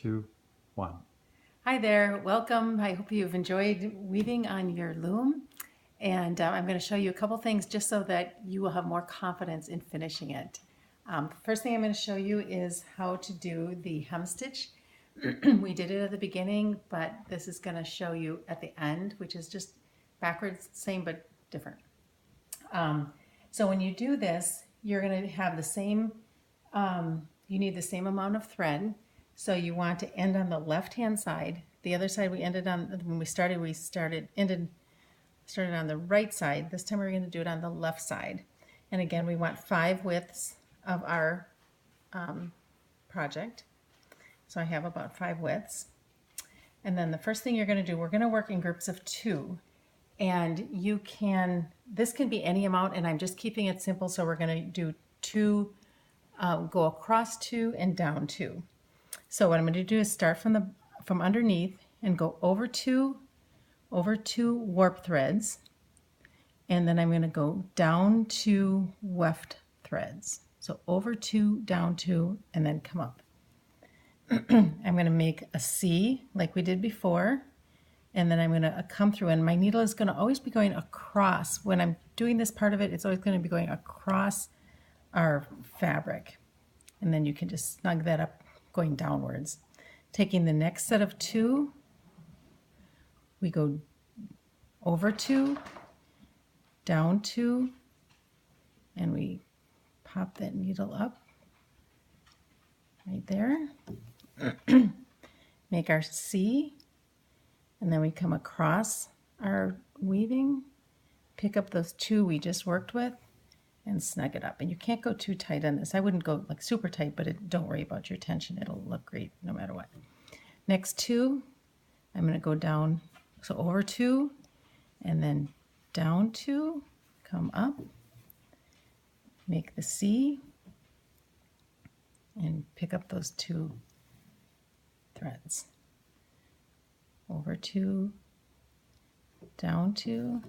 2, 1. Hi there, welcome. I hope you've enjoyed weaving on your loom. And I'm going to show you a couple things just so that you will have more confidence in finishing it. First thing I'm going to show you is how to do the hem stitch. We did it at the beginning, but this is going to show you at the end, which is just backwards, same but different. So when you do this, you're going to have the same, you need the same amount of thread. So you want to end on the left-hand side. The other side we ended on, when we started on the right side. This time we're going to do it on the left side. And again, we want 5 widths of our project. So I have about 5 widths. And then the first thing you're going to do, we're going to work in groups of 2. And you can, this can be any amount, and I'm just keeping it simple. So we're going to do 2, go across 2 and down 2. So what I'm going to do is start from underneath and go over 2 warp threads, and then I'm going to go down 2 weft threads. So over 2, down 2, and then come up. I'm going to make a C like we did before, and then I'm going to come through, and my needle is going to always be going across. When I'm doing this part of it, it's always going to be going across our fabric, and then you can just snug that up going downwards. Taking the next set of 2, we go over 2, down 2, and we pop that needle up right there. Make our C, and then we come across our weaving, pick up those 2 we just worked with, and snug it up. And you can't go too tight on this. I wouldn't go like super tight, but don't worry about your tension. It'll look great no matter what. Next 2, I'm going to go down, so over 2, and then down 2, come up, make the C, and pick up those 2 threads. Over 2, down 2.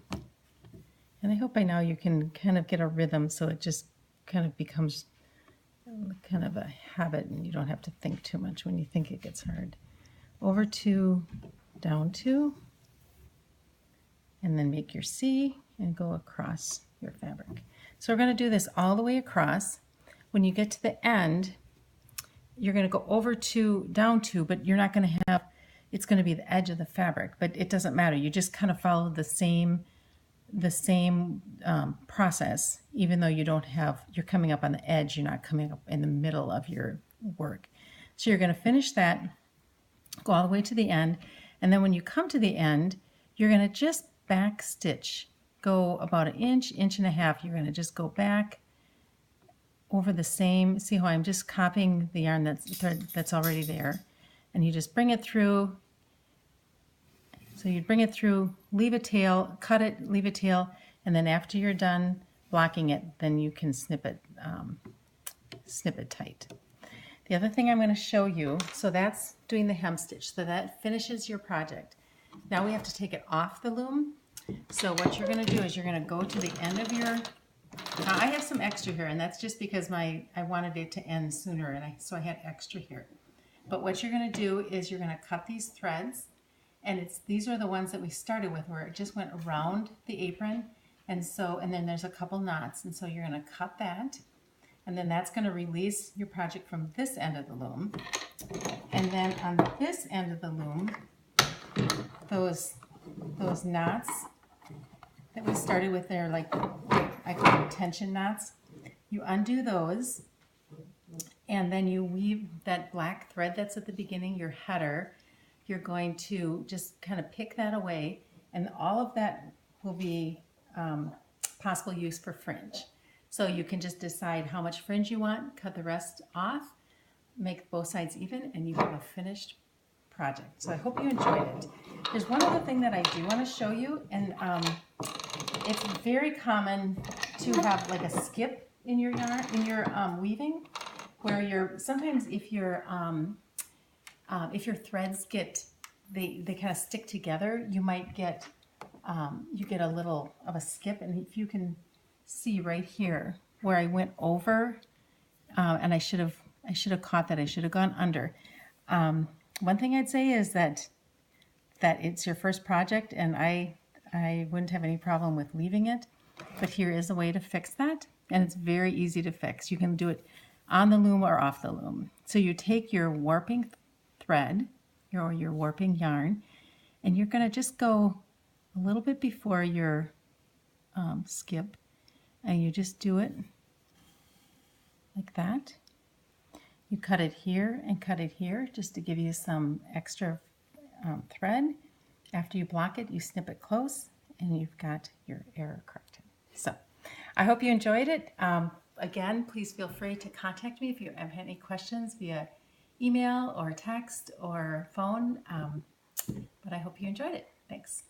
And I hope by now you can kind of get a rhythm, so it just kind of becomes kind of a habit and you don't have to think too much when you think it gets hard. Over 2, down 2, and then make your C and go across your fabric. So we're going to do this all the way across. When you get to the end, you're going to go over 2, down 2, but you're not going to have, it's going to be the edge of the fabric, but it doesn't matter. You just kind of follow the same process, even though you don't have, you're coming up on the edge, you're not coming up in the middle of your work. So you're going to finish that, go all the way to the end, and then when you come to the end, you're going to just back stitch, go about an inch, inch and a half. You're going to just go back over the same, see how I'm just copying the yarn that's already there, and you just bring it through. So you bring it through, leave a tail, cut it, leave a tail, and then after you're done blocking it, then you can snip it tight. The other thing I'm going to show you, so that's doing the hem stitch, so that finishes your project. Now we have to take it off the loom. So what you're going to do is you're going to go to the end of your, now I have some extra here, and that's just because I wanted it to end sooner, and so I had extra here. But what you're going to do is you're going to cut these threads. And these are the ones that we started with, where it just went around the apron, and then there's a couple knots, and so you're going to cut that, and then that's going to release your project from this end of the loom. And then on this end of the loom, those knots that we started with, they're like, I call them tension knots. You undo those, and then you weave that black thread that's at the beginning, your header. You're going to just kind of pick that away, and all of that will be possible use for fringe. So you can just decide how much fringe you want, cut the rest off, make both sides even, and you have a finished project. So I hope you enjoyed it. There's one other thing that I do want to show you, and it's very common to have like a skip in your yarn, in your weaving, where sometimes if your threads they kind of stick together, you might get you get a little of a skip. And if you can see right here where I went over, and I should have caught that, I should have gone under. One thing I'd say is that it's your first project, and I wouldn't have any problem with leaving it, but here is a way to fix that, and it's very easy to fix. You can do it on the loom or off the loom. So you take your warping thread, your warping yarn, and you're going to just go a little bit before your skip, and you just do it like that. You cut it here and cut it here just to give you some extra thread. After you block it, you snip it close, and you've got your error corrected. So I hope you enjoyed it. Again, please feel free to contact me if you have any questions via email or text or phone. But I hope you enjoyed it. Thanks.